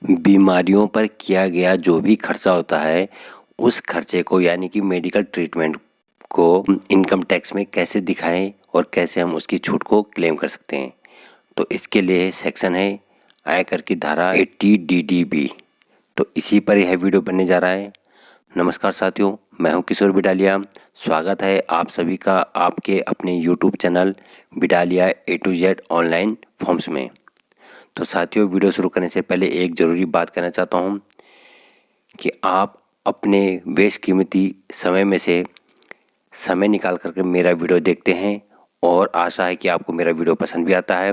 बीमारियों पर किया गया जो भी खर्चा होता है उस खर्चे को यानी कि मेडिकल ट्रीटमेंट को इनकम टैक्स में कैसे दिखाएं और कैसे हम उसकी छूट को क्लेम कर सकते हैं। तो इसके लिए सेक्शन है आयकर की धारा 80 DDB। तो इसी पर यह वीडियो बनने जा रहा है। नमस्कार साथियों, मैं हूं किशोर बिडालिया। स्वागत है आप सभी का आपके अपने YouTube channel Bidaliya A to Z online forms में। तो साथियों, वीडियो शुरू करने से पहले एक ज़रूरी बात कहना चाहता हूं कि आप अपने बेशकीमती समय में से समय निकाल करके मेरा वीडियो देखते हैं और आशा है कि आपको मेरा वीडियो पसंद भी आता है।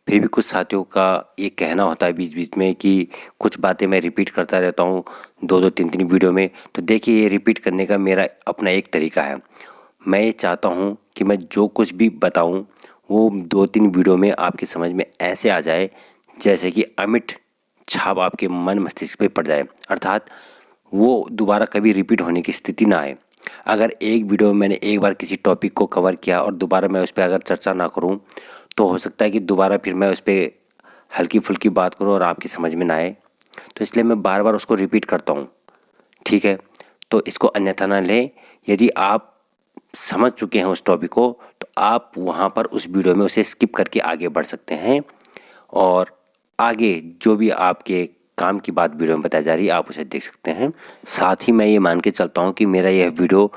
फिर भी कुछ साथियों का ये कहना होता है बीच बीच में कि कुछ बातें मैं रिपीट करता रहता हूँ 2-2 3-3 वीडियो में। तो देखिए, ये रिपीट करने का मेरा अपना एक तरीका है। मैं ये चाहता हूँ कि मैं जो कुछ भी बताऊँ वो 2-3 वीडियो में आपकी समझ में ऐसे आ जाए जैसे कि अमिट छाप आपके मन मस्तिष्क पे पड़ जाए, अर्थात वो दोबारा कभी रिपीट होने की स्थिति ना आए। अगर एक वीडियो में मैंने एक बार किसी टॉपिक को कवर किया और दोबारा मैं उस पर अगर चर्चा ना करूं तो हो सकता है कि दोबारा फिर मैं उस पर हल्की फुल्की बात करूं और आपकी समझ में ना आए। तो इसलिए मैं बार बार उसको रिपीट करता हूं, ठीक है। तो इसको अन्यथा ना लें। यदि आप समझ चुके हैं उस टॉपिक को तो आप वहाँ पर उस वीडियो में उसे स्किप करके आगे बढ़ सकते हैं और आगे जो भी आपके काम की बात वीडियो में बताई जा रही है आप उसे देख सकते हैं। साथ ही मैं ये मान के चलता हूँ कि मेरा यह वीडियो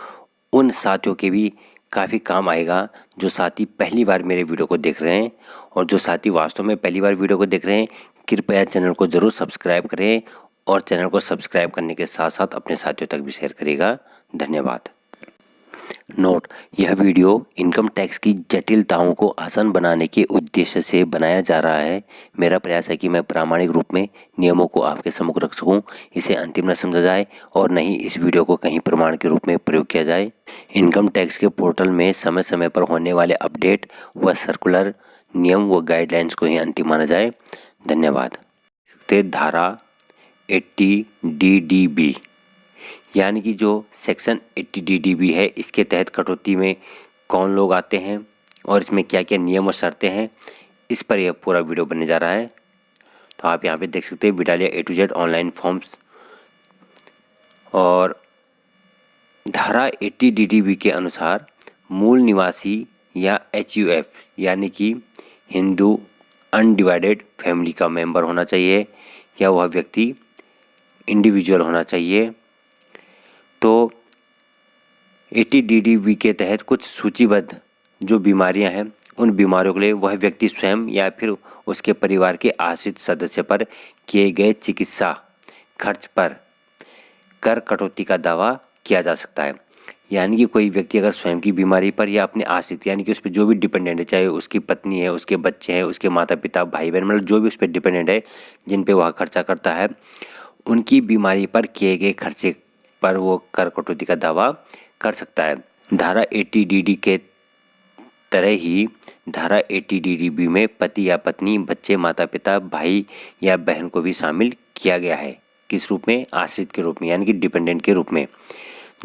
उन साथियों के भी काफ़ी काम आएगा जो साथी पहली बार मेरे वीडियो को देख रहे हैं। और जो साथी वास्तव में पहली बार वीडियो को देख रहे हैं, कृपया चैनल को ज़रूर सब्सक्राइब करें और चैनल को सब्सक्राइब करने के साथ साथ अपने साथियों तक भी शेयर करिएगा। धन्यवाद। नोट: यह वीडियो इनकम टैक्स की जटिलताओं को आसान बनाने के उद्देश्य से बनाया जा रहा है। मेरा प्रयास है कि मैं प्रामाणिक रूप में नियमों को आपके सम्मुख रख सकूं, इसे अंतिम न समझा जाए और न ही इस वीडियो को कहीं प्रमाण के रूप में प्रयोग किया जाए। इनकम टैक्स के पोर्टल में समय समय पर होने वाले अपडेट व सर्कुलर, नियम व गाइडलाइंस को ही अंतिम माना जाए। धन्यवाद। धारा 80 DDB यानी कि जो सेक्शन 80 DDB है, इसके तहत कटौती में कौन लोग आते हैं और इसमें क्या क्या नियम और शर्तें हैं, इस पर यह पूरा वीडियो बनने जा रहा है। तो आप यहाँ पे देख सकते हैं बिडालिया A to Z online forms. और धारा 80 DDB के अनुसार मूल निवासी या HUF यानी कि हिंदू अनडिवाइडेड फैमिली का मेंबर होना चाहिए या वह व्यक्ति इंडिविजुअल होना चाहिए। तो 80 DDB के तहत कुछ सूचीबद्ध जो बीमारियां हैं उन बीमारियों के लिए वह व्यक्ति स्वयं या फिर उसके परिवार के आश्रित सदस्य पर किए गए चिकित्सा खर्च पर कर कटौती का दावा किया जा सकता है। यानी कि कोई व्यक्ति अगर स्वयं की बीमारी पर या अपने आश्रित यानी कि उस पर जो भी डिपेंडेंट है, चाहे उसकी पत्नी है, उसके बच्चे हैं, उसके माता पिता, भाई बहन, मतलब जो भी उस पर डिपेंडेंट है, जिन पे वह खर्चा करता है, उनकी बीमारी पर किए गए खर्चे पर वो कर कटौती का दावा कर सकता है। धारा 80 DD के तरह ही धारा 80 DDB में पति या पत्नी, बच्चे, माता पिता, भाई या बहन को भी शामिल किया गया है। किस रूप में? आश्रित के रूप में, यानी कि डिपेंडेंट के रूप में,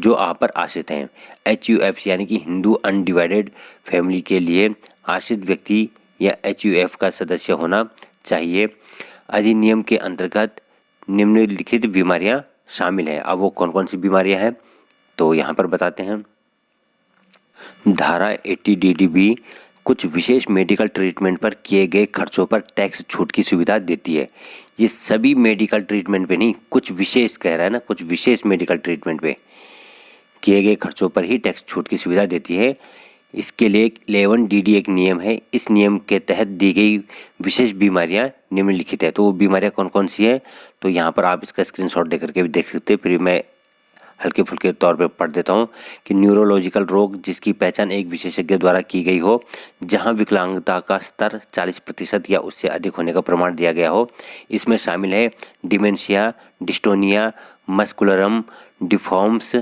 जो आप पर आश्रित हैं। HUF यानी कि हिंदू अनडिवाइडेड फैमिली के लिए आश्रित व्यक्ति या HUF का सदस्य होना चाहिए। अधिनियम के अंतर्गत निम्नलिखित बीमारियां शामिल है। अब वो कौन कौन सी बीमारियां हैं तो यहाँ पर बताते हैं। धारा 80 DDB कुछ विशेष मेडिकल ट्रीटमेंट पर किए गए खर्चों पर टैक्स छूट की सुविधा देती है। ये सभी मेडिकल ट्रीटमेंट पे नहीं, कुछ विशेष कह रहा है ना, कुछ विशेष मेडिकल ट्रीटमेंट पे किए गए खर्चों पर ही टैक्स छूट की सुविधा देती है। इसके लिए 11 DD एक नियम है। इस नियम के तहत दी गई विशेष बीमारियां निम्नलिखित है। तो वो बीमारियां कौन कौन सी हैं तो यहाँ पर आप इसका स्क्रीनशॉट दे करके भी देख सकते हैं। फिर मैं हल्के फुल्के तौर पे पढ़ देता हूँ कि न्यूरोलॉजिकल रोग जिसकी पहचान एक विशेषज्ञ द्वारा की गई हो, जहाँ विकलांगता का स्तर 40% या उससे अधिक होने का प्रमाण दिया गया हो। इसमें शामिल है dementia, dystonia musculorum, deforms,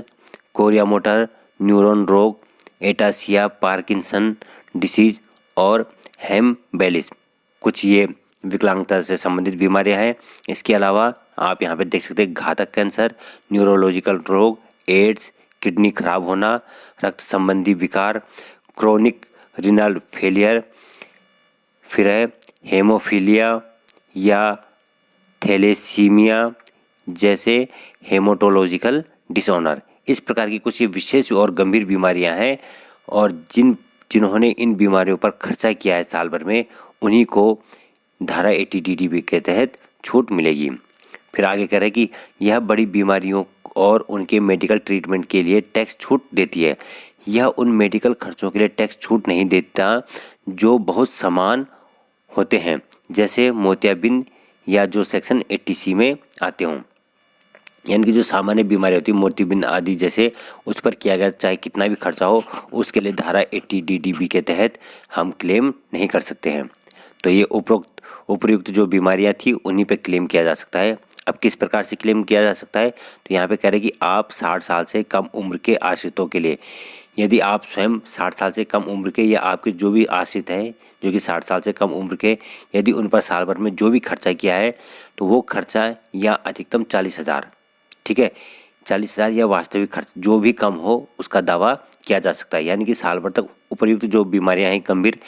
chorea motor neuron रोग, एटासिया, पार्किंसन डिसीज और हेमबेलिज्म। कुछ ये विकलांगता से संबंधित बीमारियां हैं। इसके अलावा आप यहाँ पे देख सकते हैं घातक कैंसर, न्यूरोलॉजिकल रोग, एड्स, किडनी खराब होना, रक्त संबंधी विकार, क्रोनिक रिनल फेलियर, फिर है हेमोफीलिया या थैलेसीमिया जैसे हेमाटोलॉजिकल डिसऑर्डर। इस प्रकार की कुछ विशेष और गंभीर बीमारियां हैं और जिन्होंने इन बीमारियों पर खर्चा किया है साल भर में, उन्हीं को धारा 80 DDB के तहत छूट मिलेगी। फिर आगे कह रहे हैं कि यह बड़ी बीमारियों और उनके मेडिकल ट्रीटमेंट के लिए टैक्स छूट देती है। यह उन मेडिकल खर्चों के लिए टैक्स छूट नहीं देता जो बहुत समान होते हैं, जैसे मोतियाबिंद या जो सेक्शन 80C में आते हों। यानी कि जो सामान्य बीमारी होती है मोतियाबिंद आदि जैसे, उस पर किया गया चाहे कितना भी खर्चा हो, उसके लिए धारा 80 DDB के तहत हम क्लेम नहीं कर सकते हैं। तो ये उपयुक्त जो बीमारियां थी उन्हीं पे क्लेम किया जा सकता है। अब किस प्रकार से क्लेम किया जा सकता है, तो यहाँ पे कह रहे हैं कि आप 60 साल से कम उम्र के आश्रितों के लिए, यदि आप स्वयं 60 साल से कम उम्र के या आपके जो भी आश्रित हैं जो कि 60 साल से कम उम्र के, यदि उन पर साल भर में जो भी खर्चा किया है तो वो खर्चा या अधिकतम 40,000, ठीक है, 40,000 या वास्तविक खर्च जो भी कम हो उसका दावा किया जा सकता है। यानी कि साल भर तक उपयुक्त जो बीमारियां हैं गंभीर,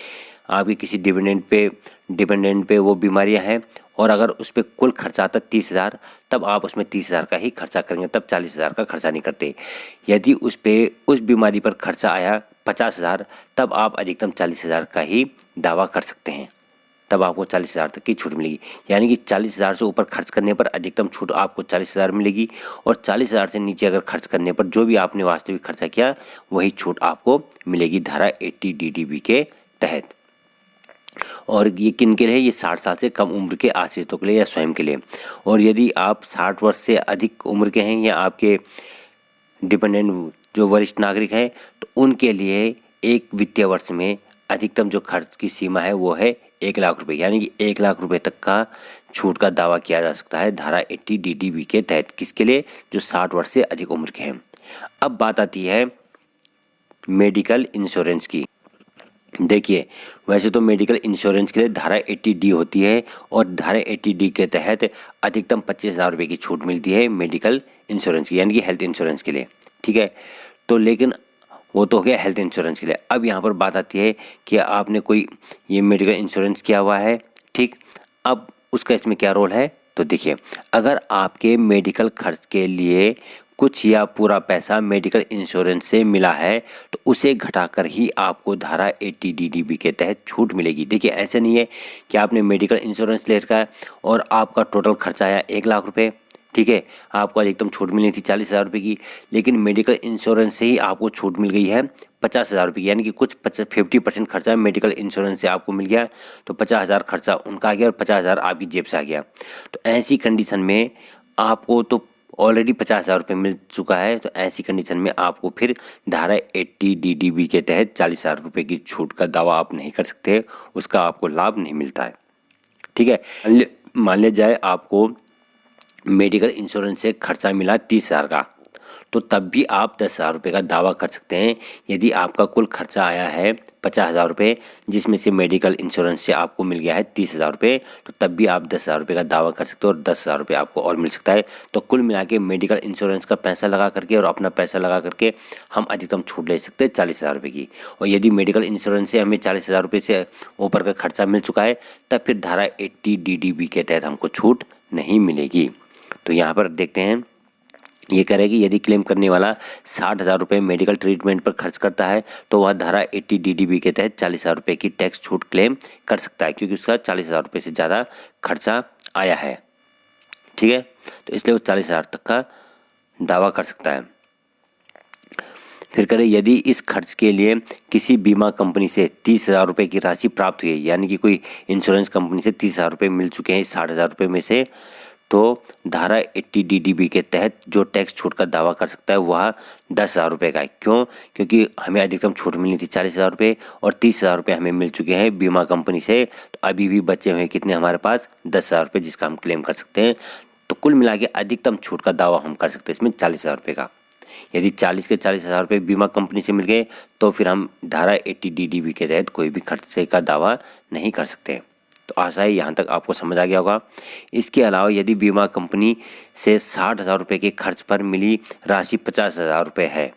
आपके किसी डिपेंडेंट पे वो बीमारियां हैं और अगर उस पर कुल खर्चा आता 30,000, तब आप उसमें 30,000 का ही खर्चा करेंगे, तब 40,000 का खर्चा नहीं करते। यदि उस बीमारी पर खर्चा आया 50,000, तब आप अधिकतम 40,000 का ही दावा कर सकते हैं, तब आपको 40,000 तक की छूट मिलेगी। यानी कि 40,000 से ऊपर खर्च करने पर अधिकतम छूट आपको 40,000 मिलेगी और 40,000 से नीचे अगर खर्च करने पर जो भी आपने वास्तविक खर्चा किया वही छूट आपको मिलेगी धारा 80 DDB के तहत। और ये किन के लिए, ये 60 साल से कम उम्र के आश्रितों के लिए या स्वयं के लिए। और यदि आप 60 वर्ष से अधिक उम्र के हैं या आपके डिपेंडेंट जो वरिष्ठ नागरिक हैं, तो उनके लिए एक वित्तीय वर्ष में अधिकतम जो खर्च की सीमा है वो है 1 लाख रुपए। यानी कि 1 लाख रुपए तक का छूट का दावा किया जा सकता है धारा 80 DDB के तहत। किसके लिए, जो 60 वर्ष से अधिक उम्र के हैं। अब बात आती है मेडिकल इंश्योरेंस की। देखिए, वैसे तो मेडिकल इंश्योरेंस के लिए धारा 80D होती है और धारा 80D के तहत अधिकतम 25,000 रुपये की छूट मिलती है मेडिकल इंश्योरेंस की, यानी कि हेल्थ इंश्योरेंस के लिए, ठीक है। तो लेकिन वो तो हो गया हेल्थ इंश्योरेंस के लिए। अब यहाँ पर बात आती है कि आपने कोई ये मेडिकल इंश्योरेंस किया हुआ है, ठीक, अब उसका इसमें क्या रोल है। तो देखिए, अगर आपके मेडिकल खर्च के लिए कुछ या पूरा पैसा मेडिकल इंश्योरेंस से मिला है तो उसे घटाकर ही आपको धारा 80 DDB के तहत छूट मिलेगी। देखिए, ऐसे नहीं है कि आपने मेडिकल इंश्योरेंस ले रखा है और आपका टोटल खर्चा आया 1 लाख रुपए, ठीक है, आपको अधिकतम छूट मिलनी थी 40,000 रुपये की, लेकिन मेडिकल इंश्योरेंस से ही आपको छूट मिल गई है 50,000 रुपये की। यानी कि कुछ 50% खर्चा मेडिकल इंश्योरेंस से आपको मिल गया, तो 50,000 खर्चा उनका आ गया और 50,000 आपकी जेब से आ गया। तो ऐसी कंडीशन में आपको तो ऑलरेडी 50,000 रुपये मिल चुका है, तो ऐसी कंडीशन में आपको फिर धारा 80 DDB के तहत 40,000 रुपये की छूट का दावा आप नहीं कर सकते, उसका आपको लाभ नहीं मिलता है, ठीक है। मान लिया जाए आपको मेडिकल इंश्योरेंस से खर्चा मिला 30,000 का, तो तब भी आप 10,000 रुपये का दावा कर सकते हैं। यदि आपका कुल खर्चा आया है 50,000 रुपये, जिसमें से मेडिकल इंश्योरेंस से आपको मिल गया है 30,000 रुपये, तो तब भी आप 10,000 रुपये का दावा कर सकते हो और 10,000 रुपये आपको और मिल सकता है। तो कुल मिला के मेडिकल इंश्योरेंस का पैसा लगा करके और अपना पैसा लगा करके हम अधिकतम छूट ले सकते हैं 40,000 रुपये की। और यदि मेडिकल इंश्योरेंस से हमें 40,000 रुपये से ऊपर का खर्चा मिल चुका है, तब फिर धारा 80 DDB के तहत हमको छूट नहीं मिलेगी। तो यहाँ पर देखते हैं, ये कह रहे हैं कि यदि क्लेम करने वाला 60,000 रुपये मेडिकल ट्रीटमेंट पर खर्च करता है तो वह धारा 80 DDB के तहत 40,000 रुपये की टैक्स छूट क्लेम कर सकता है, क्योंकि उसका 40,000 रुपये से ज़्यादा खर्चा आया है, ठीक है। तो इसलिए वो 40,000 तक का दावा कर सकता है। फिर करें, यदि इस खर्च के लिए किसी बीमा कंपनी से 30,000 रुपये की राशि प्राप्त हुई है, यानी कि कोई इंश्योरेंस कंपनी से 30,000 रुपये मिल चुके हैं इस 60,000 रुपये में से, तो धारा 80 DDB के तहत जो टैक्स छूट का दावा कर सकता है वह 10,000 रुपये का है। क्यों? क्योंकि हमें अधिकतम छूट मिलनी थी 40,000 रुपये और 30,000 रुपये हमें मिल चुके हैं बीमा कंपनी से, तो अभी भी बचे हुए कितने हमारे पास 10,000 रुपये, जिसका हम क्लेम कर सकते हैं। तो कुल मिला के अधिकतम छूट का दावा हम कर सकते हैं इसमें 40,000 रुपये का। यदि 40 के 40,000 रुपये बीमा कंपनी से मिल गए तो फिर हम धारा 80 DDB के तहत कोई भी खर्चे का दावा नहीं कर सकते। तो आशा है यहाँ तक आपको समझ आ गया होगा। इसके अलावा यदि बीमा कंपनी से 60,000 रुपये के खर्च पर मिली राशि 50,000 रुपये है,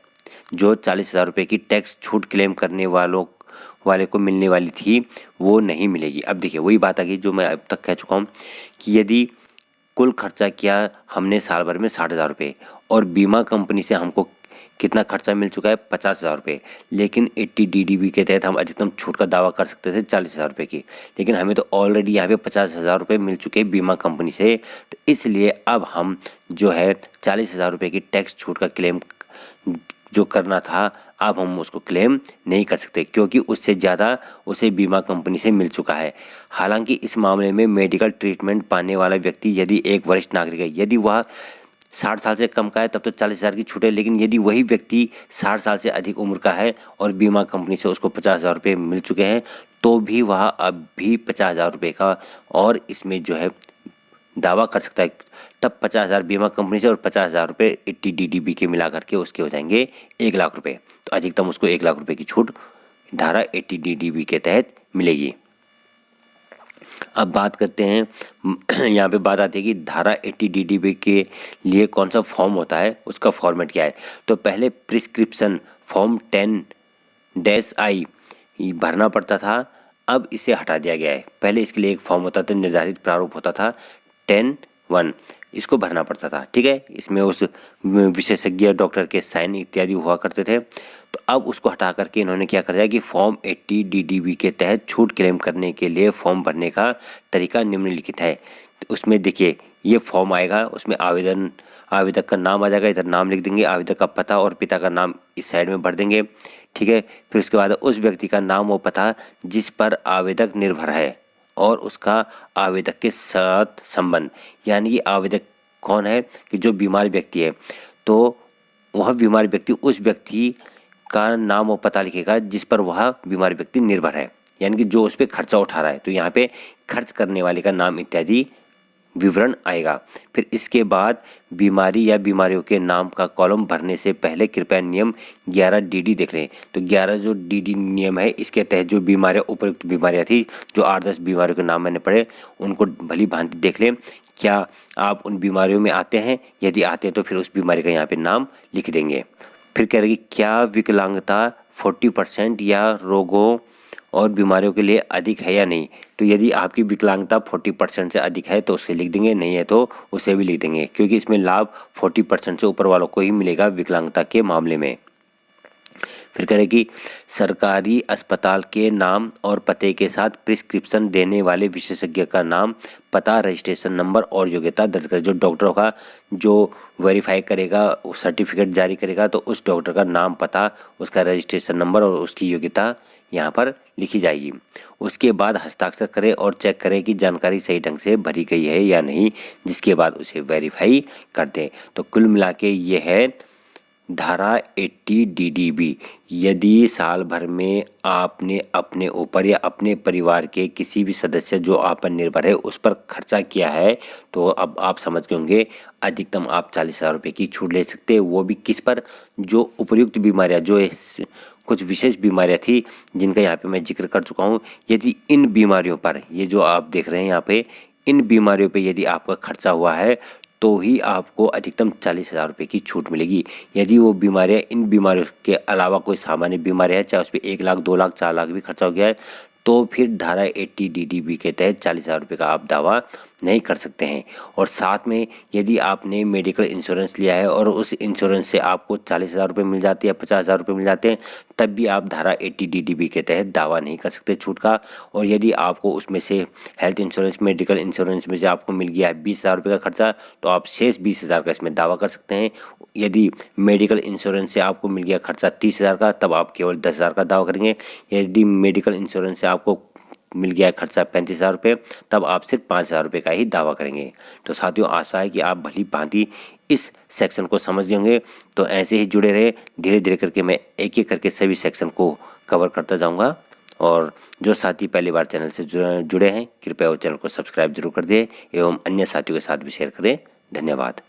जो 40,000 रुपये की टैक्स छूट क्लेम करने वाले को मिलने वाली थी, वो नहीं मिलेगी। अब देखिए, वही बात आ गई जो मैं अब तक कह चुका हूँ कि यदि कुल खर्चा किया हमने साल भर में 60,000 रुपये और बीमा कंपनी से हमको कितना खर्चा मिल चुका है 50,000 रुपये। लेकिन 80 DDB के तहत हम अधिकतम छूट का दावा कर सकते थे 40,000 रुपये की, लेकिन हमें तो ऑलरेडी यहाँ पे 50,000 रुपये मिल चुके हैं बीमा कंपनी से। तो इसलिए अब हम जो है 40,000 रुपये की टैक्स छूट का क्लेम जो करना था अब हम उसको क्लेम नहीं कर सकते, क्योंकि उससे ज़्यादा उसे बीमा कंपनी से मिल चुका है। हालांकि इस मामले में मेडिकल ट्रीटमेंट पाने वाला व्यक्ति यदि एक वरिष्ठ नागरिक है, यदि वह 60 साल से कम का है तब तो 40,000 की छूट है, लेकिन यदि वही व्यक्ति 60 साल से अधिक उम्र का है और बीमा कंपनी से उसको 50,000 रुपये मिल चुके हैं तो भी वह अब भी 50,000 रुपये का और इसमें जो है दावा कर सकता है। तब 50,000 बीमा कंपनी से और 50,000 रुपये 80 DDB के मिला करके उसके हो जाएंगे 1,00,000 रुपये। तो अधिकतम उसको 1,00,000 रुपये की छूट धारा 80 DDB के तहत मिलेगी। अब बात करते हैं, यहाँ पे बात आती है कि धारा 80 DDB के लिए कौन सा फॉर्म होता है, उसका फॉर्मेट क्या है। तो पहले प्रिस्क्रिप्शन फॉर्म 10-I भरना पड़ता था, अब इसे हटा दिया गया है। पहले इसके लिए एक फॉर्म होता था, निर्धारित प्रारूप होता था 10-1, इसको भरना पड़ता था, ठीक है। इसमें उस विशेषज्ञ डॉक्टर के साइन इत्यादि हुआ करते थे। तो अब उसको हटा करके इन्होंने क्या कर दिया कि फॉर्म 80 DDB के तहत छूट क्लेम करने के लिए फॉर्म भरने का तरीका निम्नलिखित है। तो उसमें देखिए ये फॉर्म आएगा, उसमें आवेदक का नाम आ जाएगा, इधर नाम लिख देंगे, आवेदक का पता और पिता का नाम इस साइड में भर देंगे, ठीक है। फिर उसके बाद उस व्यक्ति का नाम और पता जिस पर आवेदक निर्भर है और उसका आवेदक के साथ संबंध, यानी कि आवेदक कौन है कि जो बीमार व्यक्ति है, तो वह बीमार व्यक्ति उस व्यक्ति का नाम और पता लिखेगा जिस पर वह बीमार व्यक्ति निर्भर है, यानी कि जो उस पर खर्चा उठा रहा है। तो यहाँ पे खर्च करने वाले का नाम इत्यादि विवरण आएगा। फिर इसके बाद बीमारी या बीमारियों के नाम का कॉलम भरने से पहले कृपया नियम 11 DD देख लें। तो 11 जो DD नियम है इसके तहत जो बीमारियाँ उपयुक्त बीमारियाँ थी, जो 8-10 बीमारियों के नाम मैंने पढ़े, उनको भली भांति देख लें क्या आप उन बीमारियों में आते हैं। यदि आते हैं तो फिर उस बीमारी का यहाँ पे नाम लिख देंगे। फिर कह रहे कि क्या विकलांगता 40% या रोगों और बीमारियों के लिए अधिक है या नहीं। तो यदि आपकी विकलांगता 40% से अधिक है तो उसे लिख देंगे, नहीं है तो उसे भी लिख देंगे, क्योंकि इसमें लाभ 40% से ऊपर वालों को ही मिलेगा विकलांगता के मामले में। फिर कह रहे कि सरकारी अस्पताल के नाम और पते के साथ प्रिस्क्रिप्शन देने वाले विशेषज्ञ का नाम, पता, रजिस्ट्रेशन नंबर और योग्यता दर्ज करें। जो डॉक्टर होगा जो वेरीफाई करेगा, सर्टिफिकेट जारी करेगा, तो उस डॉक्टर का नाम, पता, उसका रजिस्ट्रेशन नंबर और उसकी योग्यता यहाँ पर लिखी जाएगी। उसके बाद हस्ताक्षर करें और चेक करें कि जानकारी सही ढंग से भरी गई है या नहीं, जिसके बाद उसे वेरीफाई कर दें। तो कुल मिला के ये है धारा 80 DDB। यदि साल भर में आपने अपने ऊपर या अपने परिवार के किसी भी सदस्य जो आप पर निर्भर है उस पर खर्चा किया है, तो अब आप समझ गए होंगे अधिकतम आप 40,000 रुपये की छूट ले सकते हैं। वो भी किस पर, जो उपयुक्त बीमारियां, जो कुछ विशेष बीमारियां थी जिनका यहाँ पे मैं जिक्र कर चुका हूँ। यदि इन बीमारियों पर, ये जो आप देख रहे हैं यहाँ पे, इन बीमारियों पे यदि आपका खर्चा हुआ है तो ही आपको अधिकतम 40,000 रुपये की छूट मिलेगी। यदि वो बीमारियाँ, इन बीमारियों के अलावा कोई सामान्य बीमारी है, चाहे उस पर 1,00,000, 2,00,000, 4,00,000 भी खर्चा हो गया है, तो फिर धारा 80 DDB के तहत 40,000 रुपये का आप दावा नहीं कर सकते हैं। और साथ में यदि आपने मेडिकल इंश्योरेंस लिया है और उस इंश्योरेंस से आपको 40,000 रुपये मिल जाते हैं या 50,000 रुपये मिल जाते हैं, तब भी आप धारा 80 DDB के तहत दावा नहीं कर सकते छूट का। और यदि आपको उसमें से हेल्थ इंश्योरेंस, मेडिकल इंश्योरेंस में से आपको मिल गया है 20,000 रुपये का खर्चा, तो आप शेष 20,000 का इसमें दावा कर सकते हैं। यदि मेडिकल इंश्योरेंस से आपको मिल गया खर्चा 30,000 का, तब आप केवल 10,000 का दावा करेंगे। यदि मेडिकल इंश्योरेंस से आपको मिल गया खर्चा 35,000 रुपये, तब आप सिर्फ 5,000 रुपये का ही दावा करेंगे। तो साथियों, आशा है कि आप भली भांति इस सेक्शन को समझ गए होंगे। तो ऐसे ही जुड़े रहे, धीरे धीरे करके मैं एक एक करके सभी सेक्शन को कवर करता जाऊंगा। और जो साथी पहली बार चैनल से जुड़े हैं, कृपया वो चैनल को सब्सक्राइब जरूर कर दें एवं अन्य साथियों के साथ भी शेयर करें। धन्यवाद।